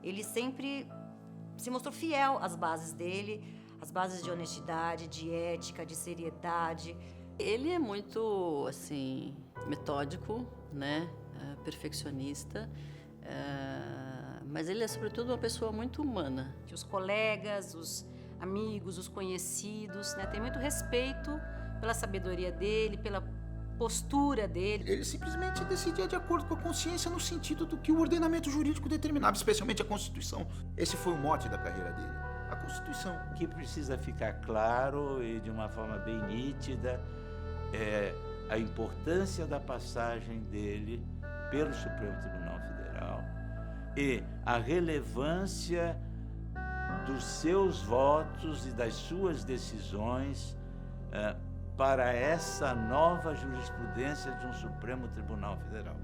ele sempre se mostrou fiel às bases dele, às bases de honestidade, de ética, de seriedade. Ele é muito, assim, metódico, né? Perfeccionista, mas ele é, sobretudo, uma pessoa muito humana. Os colegas, os amigos, os conhecidos, né? Tem muito respeito pela sabedoria dele, pela postura dele. Ele simplesmente decidia de acordo com a consciência no sentido do que o ordenamento jurídico determinava, especialmente a Constituição. Esse foi o mote da carreira dele, a Constituição. O que precisa ficar claro e de uma forma bem nítida é a importância da passagem dele pelo Supremo Tribunal Federal e a relevância dos seus votos e das suas decisões para essa nova jurisprudência de um Supremo Tribunal Federal.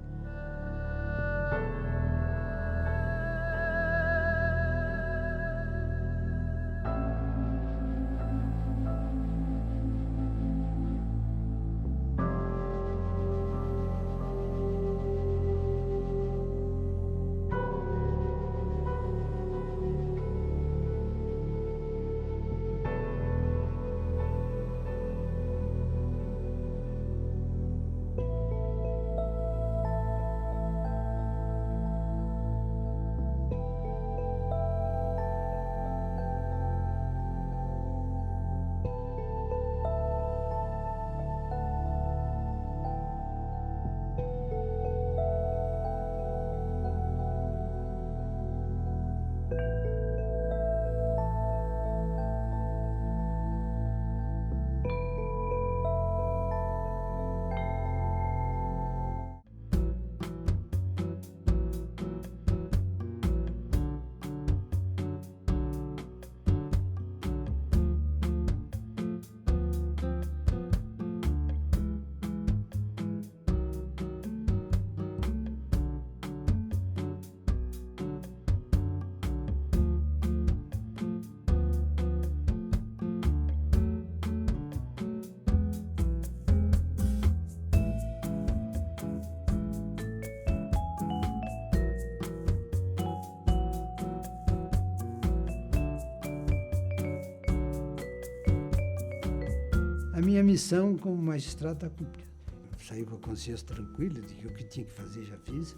A minha missão como magistrado está cumprida. Eu saí com a consciência tranquila de que o que tinha que fazer já fiz.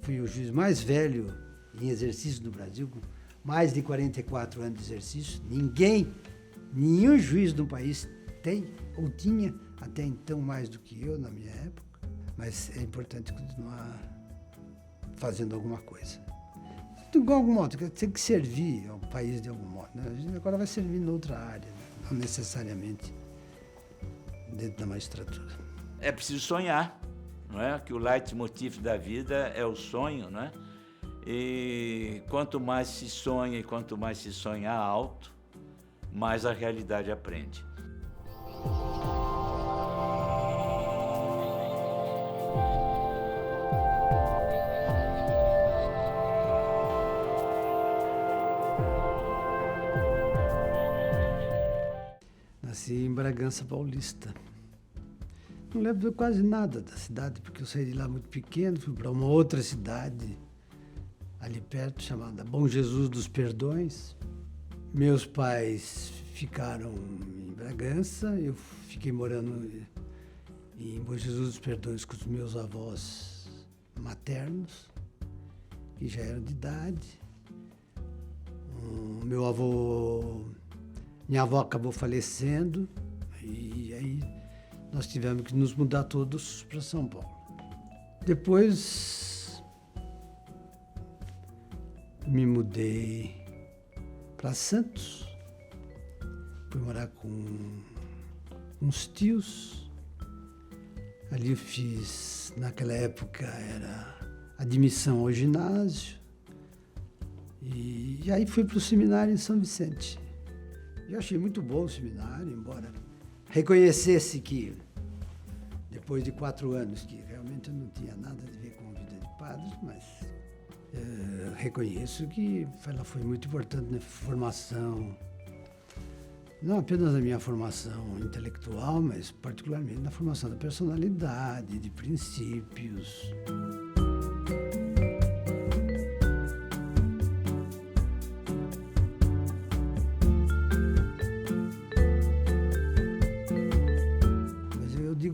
Fui o juiz mais velho em exercício no Brasil, com mais de 44 anos de exercício. Nenhum juiz no país tem ou tinha até então mais do que eu na minha época. Mas é importante continuar fazendo alguma coisa. De algum modo, tem que servir ao país de algum modo, né? A gente agora vai servir em outra área, né? Não necessariamente dentro da magistratura. É preciso sonhar, não é? Que o leitmotiv da vida é o sonho, não é? E quanto mais se sonha e quanto mais se sonha alto, mais a realidade aprende. Nasci em Bragança Paulista. Não lembro quase nada da cidade, porque eu saí de lá muito pequeno, fui para uma outra cidade ali perto, chamada Bom Jesus dos Perdões. Meus pais ficaram em Bragança, eu fiquei morando em Bom Jesus dos Perdões com os meus avós maternos, que já eram de idade. Minha avó acabou falecendo e aí nós tivemos que nos mudar todos para São Paulo. Depois me mudei para Santos, fui morar com uns tios. Ali eu fiz, naquela época era admissão ao ginásio e aí fui para o seminário em São Vicente. Eu achei muito bom o seminário, embora reconhecesse que, depois de 4 anos, que realmente eu não tinha nada a ver com a vida de padre, mas reconheço que ela foi muito importante na formação, não apenas na minha formação intelectual, mas particularmente na formação da personalidade, de princípios.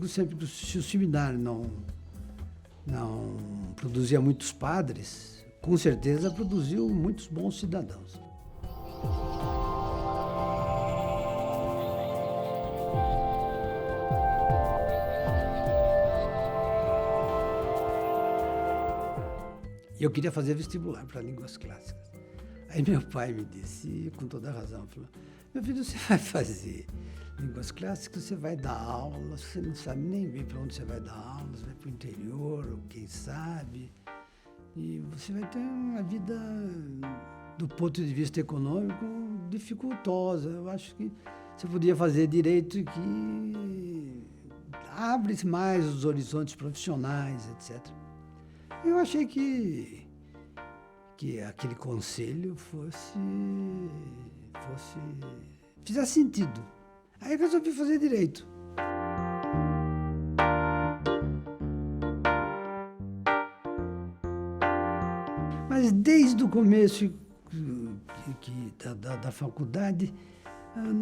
digo sempre que se o seminário não produzia muitos padres, com certeza produziu muitos bons cidadãos. Eu queria fazer vestibular para línguas clássicas. Aí meu pai me disse, com toda a razão, falou: meu filho, você vai fazer línguas clássicas, você vai dar aula, você não sabe nem bem para onde você vai dar aula, você vai para o interior, ou quem sabe, e você vai ter uma vida, do ponto de vista econômico, dificultosa. Eu acho que você podia fazer direito que abre mais os horizontes profissionais, etc. Eu achei que aquele conselho fizesse sentido. Aí eu resolvi fazer direito. Mas desde o começo da faculdade,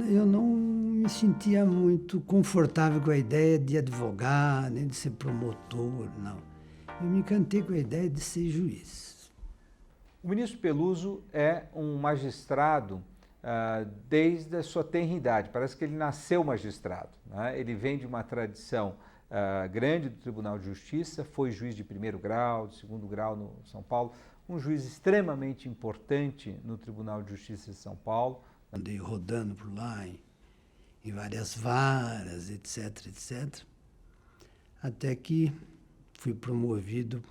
eu não me sentia muito confortável com a ideia de advogar, nem de ser promotor, não. Eu me encantei com a ideia de ser juiz. O ministro Peluso é um magistrado desde a sua tenridade. Parece que ele nasceu magistrado, né? Ele vem de uma tradição grande do Tribunal de Justiça, foi juiz de primeiro grau, de segundo grau no São Paulo, um juiz extremamente importante no Tribunal de Justiça de São Paulo. Andei rodando por lá em várias varas, etc, etc, até que fui promovido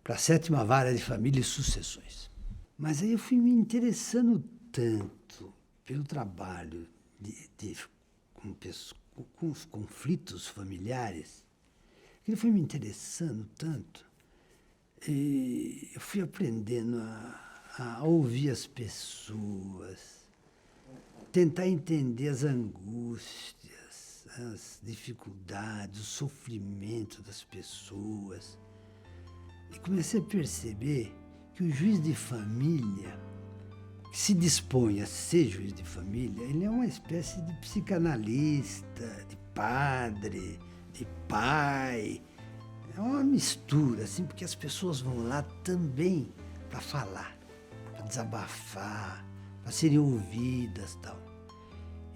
para a 7ª Vara de Família e Sucessões. Mas aí eu fui me interessando tanto pelo trabalho com os conflitos familiares, que ele foi me interessando tanto, e eu fui aprendendo a ouvir as pessoas, tentar entender as angústias, as dificuldades, o sofrimento das pessoas. E comecei a perceber que o juiz de família, que se dispõe a ser juiz de família, ele é uma espécie de psicanalista, de padre, de pai. É uma mistura, assim, porque as pessoas vão lá também para falar, para desabafar, para serem ouvidas e tal.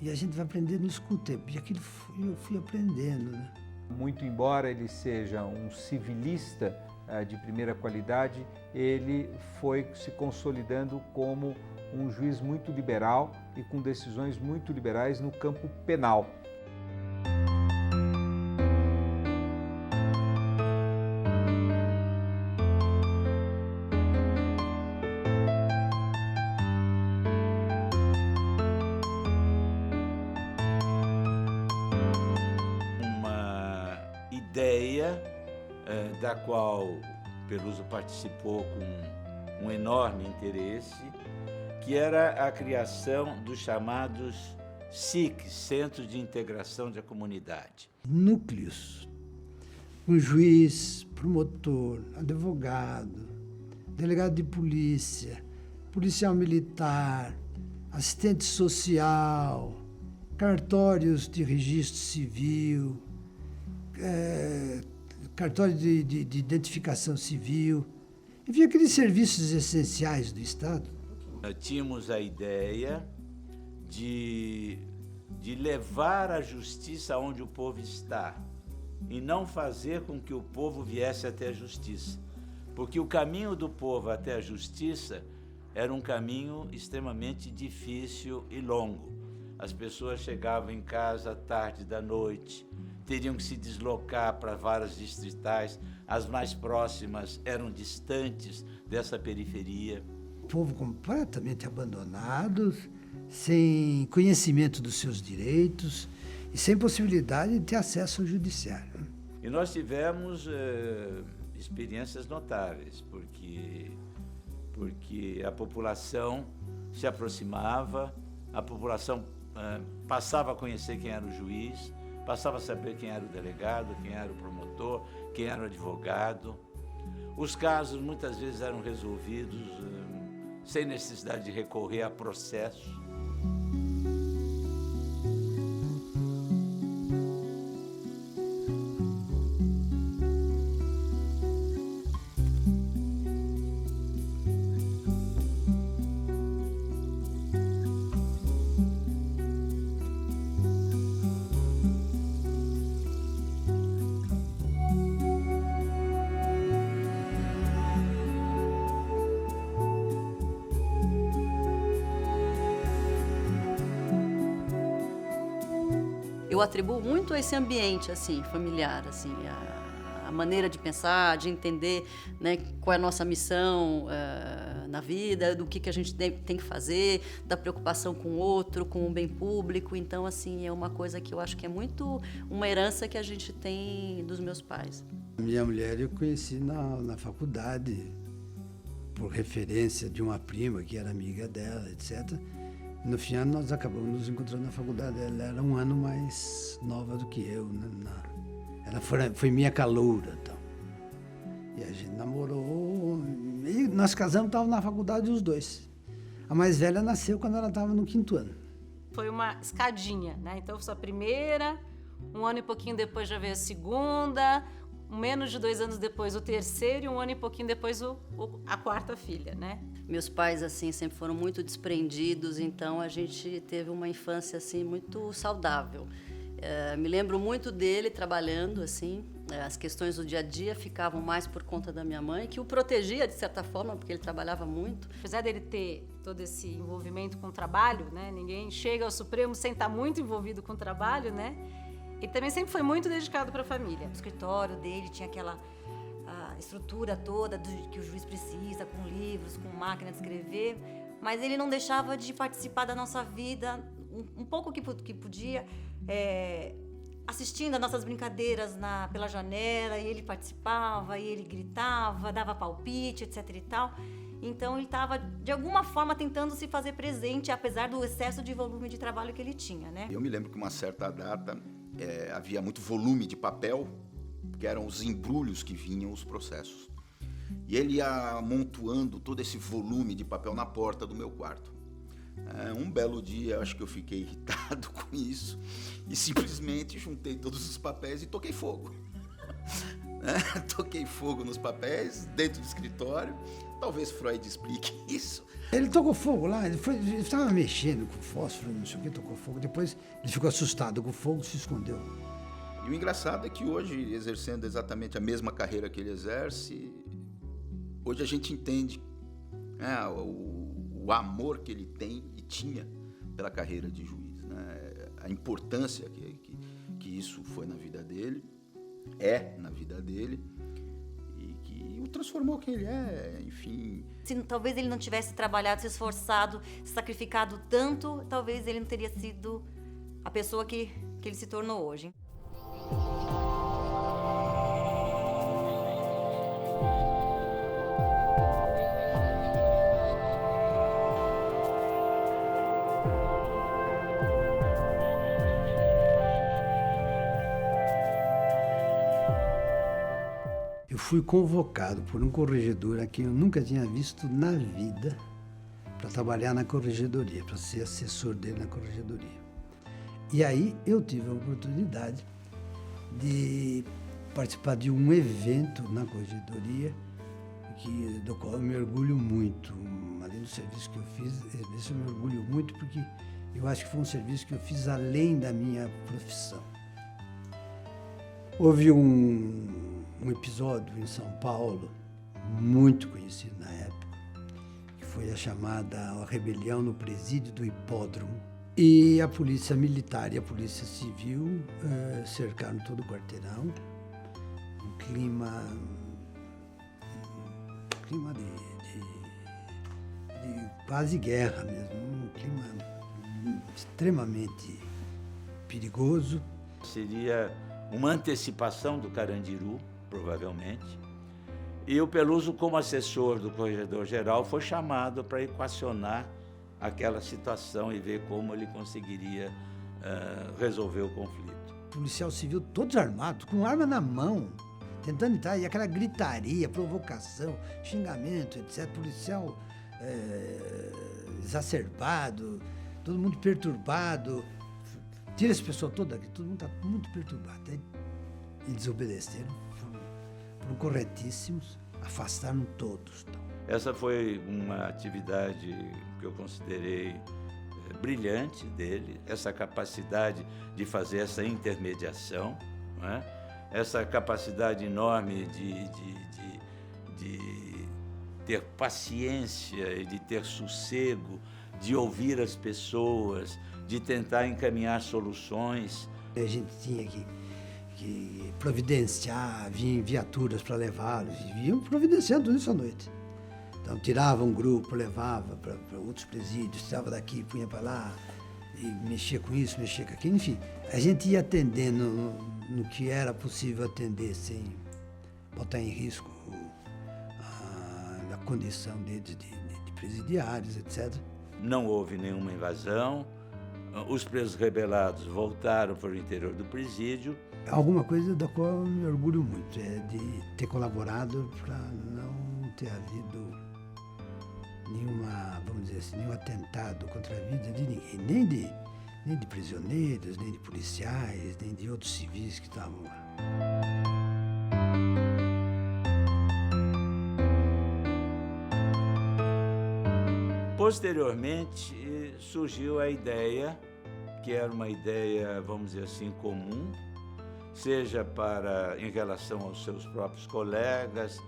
E a gente vai aprendendo no escuta, e aquilo eu fui aprendendo, né? Muito embora ele seja um civilista de primeira qualidade, ele foi se consolidando como um juiz muito liberal e com decisões muito liberais no campo penal. Ideia da qual Peluso participou com um enorme interesse, que era a criação dos chamados SICs, Centros de Integração da Comunidade. Núcleos, com juiz, promotor, advogado, delegado de polícia, policial militar, assistente social, cartórios de registro civil, cartório de identificação civil, enfim, aqueles serviços essenciais do Estado. Tínhamos a ideia de levar a justiça onde o povo está e não fazer com que o povo viesse até a justiça, porque o caminho do povo até a justiça era um caminho extremamente difícil e longo. As pessoas chegavam em casa à tarde da noite, teriam que se deslocar para varas distritais, as mais próximas eram distantes dessa periferia. O povo completamente abandonado, sem conhecimento dos seus direitos e sem possibilidade de ter acesso ao judiciário. E nós tivemos experiências notáveis, porque a população se aproximava, a população passava a conhecer quem era o juiz, passava a saber quem era o delegado, quem era o promotor, quem era o advogado. Os casos muitas vezes eram resolvidos sem necessidade de recorrer a processo. eu atribuo muito a esse ambiente, assim, familiar, assim, a maneira de pensar, de entender, né, qual é a nossa missão na vida, do que a gente tem que fazer, da preocupação com o outro, com o bem público. Então, assim, é uma coisa que eu acho que é muito uma herança que a gente tem dos meus pais. Minha mulher eu conheci na faculdade, por referência de uma prima que era amiga dela, etc. No fim, nós acabamos nos encontrando na faculdade. Ela era um ano mais nova do que eu, né? Ela foi minha caloura, então. E a gente namorou, e nós casamos, estávamos na faculdade os dois. A mais velha nasceu quando ela estava no 5º ano. Foi uma escadinha, né? Então, foi a primeira, um ano e pouquinho depois já veio a segunda, menos de 2 anos depois o terceiro e um ano e pouquinho depois a 4ª filha, né? Meus pais, assim, sempre foram muito desprendidos, então a gente teve uma infância, assim, muito saudável. Me lembro muito dele trabalhando, assim, as questões do dia a dia ficavam mais por conta da minha mãe, que o protegia, de certa forma, porque ele trabalhava muito. Apesar dele ter todo esse envolvimento com o trabalho, né? Ninguém chega ao Supremo sem estar muito envolvido com o trabalho, né? Ele também sempre foi muito dedicado para a família. O escritório dele tinha aquela estrutura toda que o juiz precisa, com livros, com máquina de escrever, mas ele não deixava de participar da nossa vida, um pouco que podia, assistindo às nossas brincadeiras pela janela, e ele participava, e ele gritava, dava palpite, etc. e tal. Então ele estava, de alguma forma, tentando se fazer presente, apesar do excesso de volume de trabalho que ele tinha, né? Eu me lembro que uma certa data havia muito volume de papel, que eram os embrulhos que vinham os processos. E ele ia amontoando todo esse volume de papel na porta do meu quarto. Um belo dia, acho que eu fiquei irritado com isso e simplesmente juntei todos os papéis e toquei fogo. Toquei fogo nos papéis, dentro do escritório. Talvez Freud explique isso. Ele tocou fogo lá, ele estava mexendo com fósforo, não sei o que, tocou fogo. Depois ele ficou assustado com o fogo, se escondeu. E o engraçado é que hoje, exercendo exatamente a mesma carreira que ele exerce, hoje a gente entende o amor que ele tem e tinha pela carreira de juiz, né? A importância que isso foi na vida dele, na vida dele, e que o transformou quem ele é, enfim. Se talvez ele não tivesse trabalhado, se esforçado, se sacrificado tanto, talvez ele não teria sido a pessoa que ele se tornou hoje. Eu fui convocado por um corregedor a quem eu nunca tinha visto na vida para trabalhar na corregedoria, para ser assessor dele na corregedoria. E aí eu tive a oportunidade de participar de um evento na corregedoria do qual eu me orgulho muito. Além do serviço que eu fiz, esse eu me orgulho muito porque eu acho que foi um serviço que eu fiz além da minha profissão. Houve um episódio em São Paulo, muito conhecido na época, que foi a chamada rebelião no presídio do Hipódromo. E a polícia militar e a polícia civil cercaram todo o quarteirão, um clima de quase guerra mesmo, um clima extremamente perigoso. Seria uma antecipação do Carandiru, provavelmente, e o Peluso, como assessor do corregedor-geral, foi chamado para equacionar aquela situação e ver como ele conseguiria resolver o conflito. Policial civil todos armados, com arma na mão, tentando entrar, e aquela gritaria, provocação, xingamento, etc. Policial exacerbado, todo mundo perturbado. Tira esse pessoal todo daqui, todo mundo está muito perturbado. Aí eles obedeceram, foram corretíssimos, afastaram todos. Essa foi uma atividade que eu considerei brilhante dele, essa capacidade de fazer essa intermediação, não é? Essa capacidade enorme de ter paciência e de ter sossego, de ouvir as pessoas, de tentar encaminhar soluções A gente tinha que providenciar, vinham viaturas para levá-los, e vinham providenciando isso à noite. Então tirava um grupo, levava para outros presídios, tirava daqui, punha para lá, e mexia com isso, mexia com aquilo, enfim. A gente ia atendendo no que era possível atender sem botar em risco a condição deles de presidiários, etc. Não houve nenhuma invasão, os presos rebelados voltaram para o interior do presídio. Alguma coisa da qual eu me orgulho muito, é de ter colaborado para não ter havido nenhuma, vamos dizer assim, nenhum atentado contra a vida de ninguém, nem de prisioneiros, nem de policiais, nem de outros civis que estavam lá. Posteriormente, surgiu a ideia, que era uma ideia, vamos dizer assim, comum, seja em relação aos seus próprios colegas,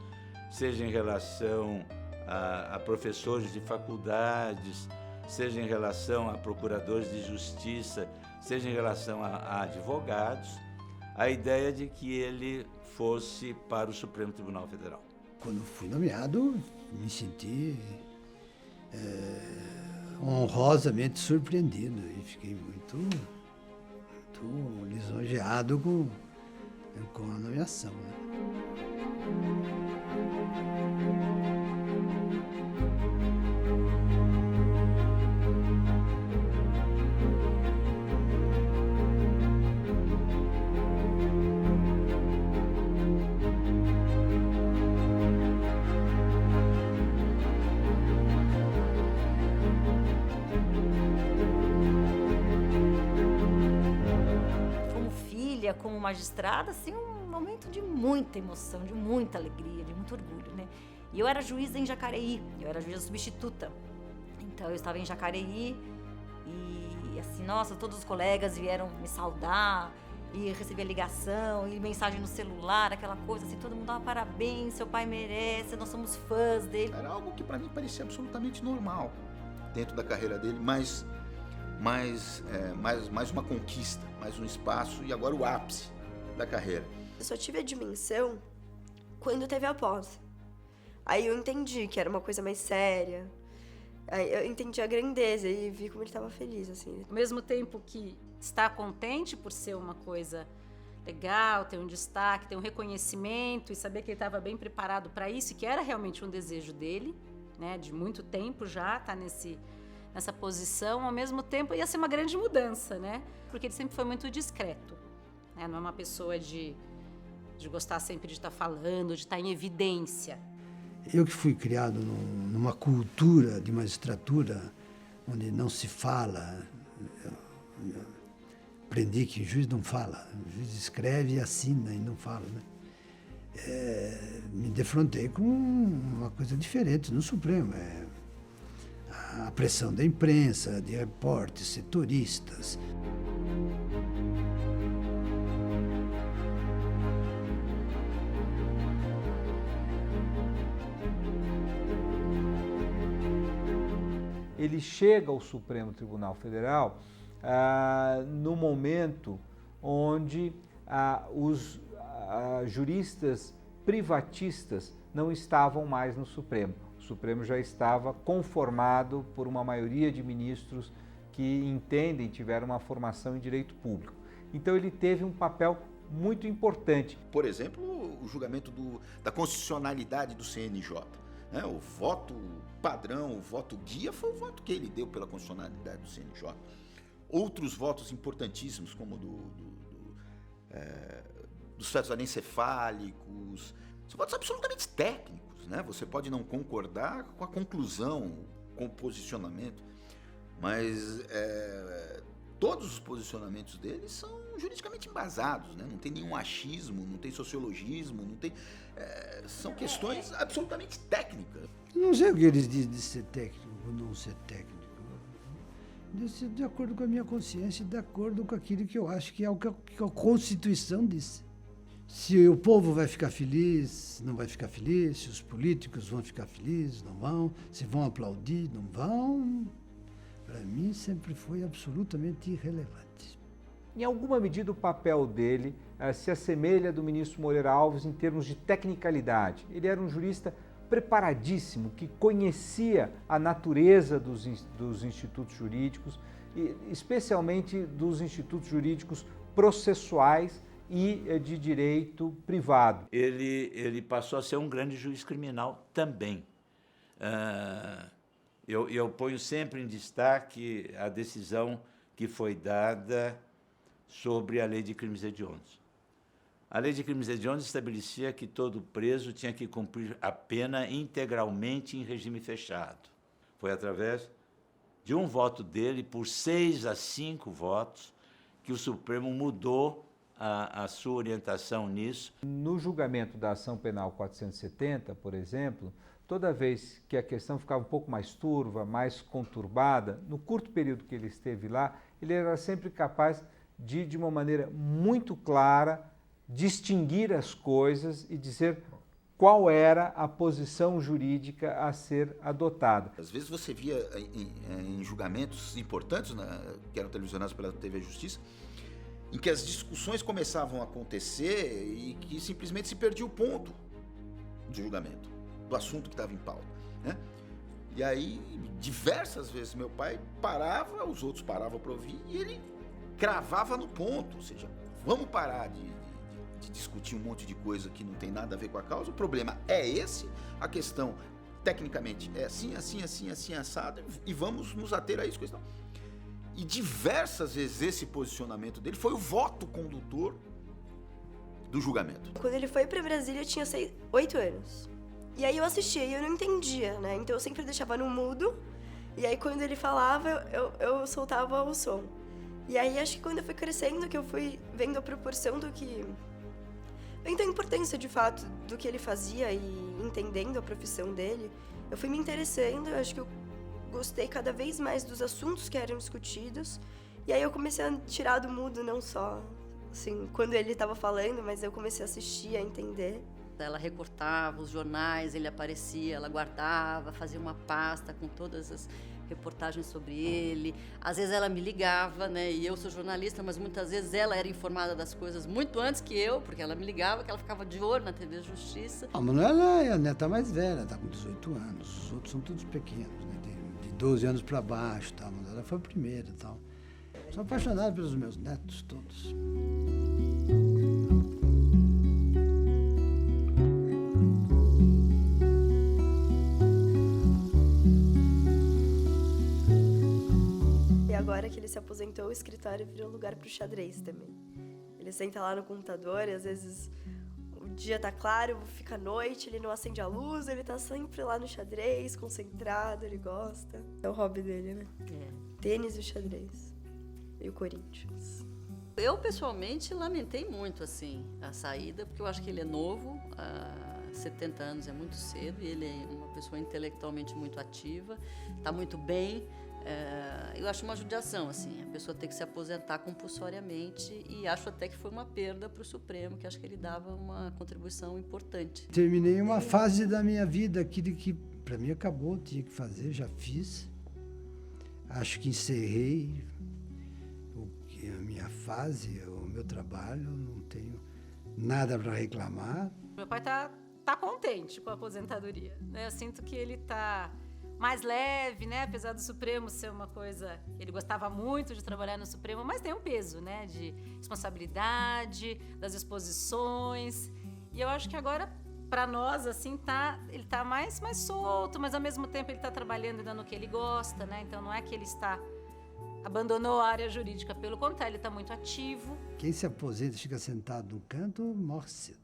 seja em relação a professores de faculdades, seja em relação a procuradores de justiça, seja em relação a advogados, a ideia de que ele fosse para o Supremo Tribunal Federal. Quando fui nomeado, me senti honrosamente surpreendido e fiquei muito lisonjeado com a nomeação, né? Como magistrada, assim, um momento de muita emoção, de muita alegria, de muito orgulho, né? E eu era juíza em Jacareí, eu era juíza substituta. Então eu estava em Jacareí e assim, nossa, todos os colegas vieram me saudar e receber ligação e mensagem no celular, aquela coisa assim, todo mundo dava parabéns, seu pai merece, nós somos fãs dele. Era algo que para mim parecia absolutamente normal dentro da carreira dele, mais uma conquista, mais um espaço e agora o ápice da carreira. Eu só tive a dimensão quando teve a posse. Aí eu entendi que era uma coisa mais séria. Aí eu entendi a grandeza e vi como ele estava feliz, assim. Ao mesmo tempo que está contente por ser uma coisa legal, ter um destaque, ter um reconhecimento e saber que ele estava bem preparado para isso, que era realmente um desejo dele, né, de muito tempo já, tá nessa posição, ao mesmo tempo ia ser uma grande mudança, né? Porque ele sempre foi muito discreto, né? Não é uma pessoa de gostar sempre de estar falando, de estar em evidência. Eu que fui criado numa cultura de magistratura onde não se fala, eu aprendi que o juiz não fala, o juiz escreve e assina e não fala, né? Me defrontei com uma coisa diferente no Supremo, a pressão da imprensa, de repórteres, setoristas. Ele chega ao Supremo Tribunal Federal no momento onde os juristas privatistas não estavam mais no Supremo. O Supremo já estava conformado por uma maioria de ministros que entendem, tiveram uma formação em direito público. Então ele teve um papel muito importante. Por exemplo, o julgamento da constitucionalidade do CNJ. Né? O voto padrão, o voto guia, foi o voto que ele deu pela constitucionalidade do CNJ. Outros votos importantíssimos, como dos fetos anencefálicos, são votos absolutamente técnicos. Né? Você pode não concordar com a conclusão, com o posicionamento, mas todos os posicionamentos dele são juridicamente embasados, né? Não tem nenhum achismo, não tem sociologismo, não tem, são questões absolutamente técnicas. Não sei o que eles dizem de ser técnico ou não ser técnico. De acordo com a minha consciência, de acordo com aquilo que eu acho que é o que a Constituição diz. Se o povo vai ficar feliz, não vai ficar feliz, se os políticos vão ficar felizes, não vão, se vão aplaudir, não vão, para mim sempre foi absolutamente irrelevante. Em alguma medida, o papel dele se assemelha do ministro Moreira Alves em termos de tecnicalidade. Ele era um jurista preparadíssimo, que conhecia a natureza dos institutos jurídicos, e especialmente dos institutos jurídicos processuais e de direito privado. Ele passou a ser um grande juiz criminal também. Eu ponho sempre em destaque a decisão que foi dada sobre a Lei de Crimes Hediondos. A Lei de Crimes Hediondos estabelecia que todo preso tinha que cumprir a pena integralmente em regime fechado. Foi através de um voto dele, por 6-5 votos, que o Supremo mudou a sua orientação nisso. No julgamento da ação penal 470, por exemplo, toda vez que a questão ficava um pouco mais turva, mais conturbada, no curto período que ele esteve lá, ele era sempre capaz de uma maneira muito clara, distinguir as coisas e dizer qual era a posição jurídica a ser adotada. Às vezes você via em julgamentos importantes, que eram televisionados pela TV Justiça, em que as discussões começavam a acontecer e que simplesmente se perdia o ponto de julgamento, do assunto que estava em pauta, né? E aí, diversas vezes, meu pai parava, os outros paravam para ouvir, e ele cravava no ponto, ou seja, vamos parar de discutir um monte de coisa que não tem nada a ver com a causa, o problema é esse, a questão, tecnicamente, é assim, assado, e vamos nos ater a isso, questão. E diversas vezes esse posicionamento dele foi o voto condutor do julgamento. Quando ele foi pra Brasília, eu tinha 8 anos. E aí eu assistia e eu não entendia, né? Então eu sempre deixava no mudo. E aí quando ele falava, eu soltava o som. E aí acho que quando eu fui crescendo, que eu fui vendo a proporção do que... vendo a importância, de fato, do que ele fazia e entendendo a profissão dele, eu fui me interessando, eu acho que eu gostei cada vez mais dos assuntos que eram discutidos. E aí eu comecei a tirar do mudo, não só, assim, quando ele estava falando, mas eu comecei a assistir, a entender. Ela recortava os jornais, ele aparecia, ela guardava, fazia uma pasta com todas as reportagens sobre ele. Às vezes ela me ligava, né? E eu sou jornalista, mas muitas vezes ela era informada das coisas muito antes que eu, porque ela me ligava, que ela ficava de olho na TV Justiça. A Manuela é a neta mais velha, está com 18 anos. Os outros são todos pequenos, né? De 12 anos para baixo, tá? A Manuela foi a primeira e tal. Sou apaixonado pelos meus netos todos. Agora que ele se aposentou, o escritório virou lugar pro xadrez também. Ele senta lá no computador e às vezes o dia tá claro, fica noite, ele não acende a luz, ele tá sempre lá no xadrez, concentrado, ele gosta. É o hobby dele, né? Tênis e o xadrez. E o Corinthians. Eu, pessoalmente, lamentei muito, assim, a saída, porque eu acho que ele é novo, 70 anos é muito cedo, e ele é uma pessoa intelectualmente muito ativa, está muito bem. Eu acho uma judiação, assim, a pessoa tem que se aposentar compulsoriamente, e acho até que foi uma perda para o Supremo, que acho que ele dava uma contribuição importante. Terminei uma fase da minha vida, aquilo que para mim acabou, tinha que fazer, já fiz. Acho que encerrei a minha fase, o meu trabalho, não tenho nada para reclamar. Meu pai tá contente com a aposentadoria, né? Eu sinto que ele tá mais leve, né? Apesar do Supremo ser uma coisa... Ele gostava muito de trabalhar no Supremo, mas tem um peso, né? De responsabilidade, das exposições. E eu acho que agora, para nós, assim, ele tá mais solto, mas ao mesmo tempo ele tá trabalhando ainda no que ele gosta, né? Então não é que ele abandonou a área jurídica, pelo contrário, ele está muito ativo. Quem se aposenta e fica sentado no canto, morre cedo.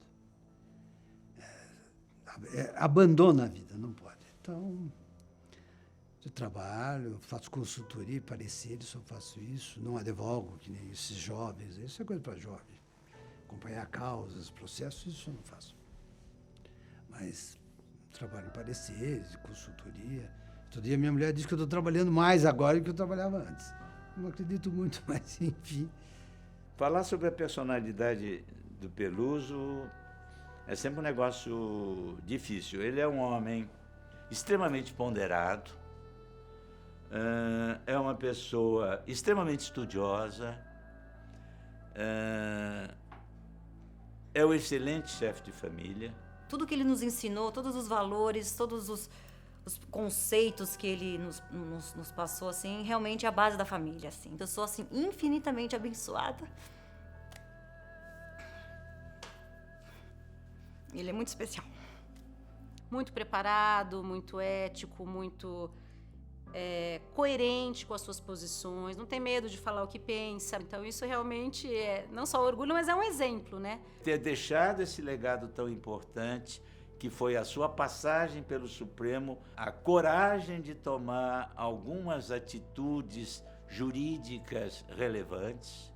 Abandona a vida, não pode. Então... eu trabalho, faço consultoria, pareceres, só faço isso, não advogo, que nem esses jovens, isso é coisa para jovem. Acompanhar causas, processos, isso eu não faço. Mas trabalho em pareceres, consultoria. Todo dia minha mulher diz que eu estou trabalhando mais agora do que eu trabalhava antes. Não acredito muito, mas enfim. Falar sobre a personalidade do Peluso é sempre um negócio difícil. Ele é um homem extremamente ponderado, é uma pessoa extremamente estudiosa, é um excelente chefe de família. Tudo que ele nos ensinou, todos os valores, todos os conceitos que ele nos passou, assim, realmente é a base da família, assim. Eu sou, assim, infinitamente abençoada. Ele é muito especial. Muito preparado, muito ético, muito coerente com as suas posições, não tem medo de falar o que pensa. Então isso realmente é não só orgulho, mas é um exemplo, né? Ter deixado esse legado tão importante, que foi a sua passagem pelo Supremo, a coragem de tomar algumas atitudes jurídicas relevantes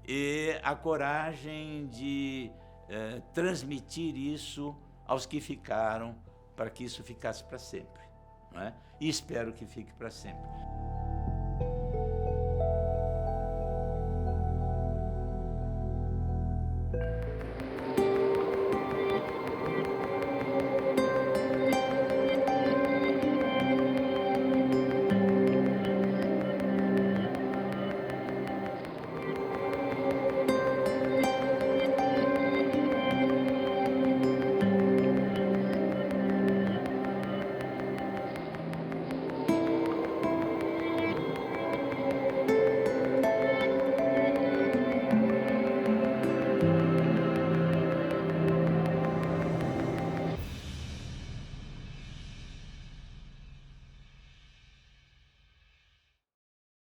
e a coragem de transmitir isso aos que ficaram, para que isso ficasse para sempre, não é? E espero que fique para sempre.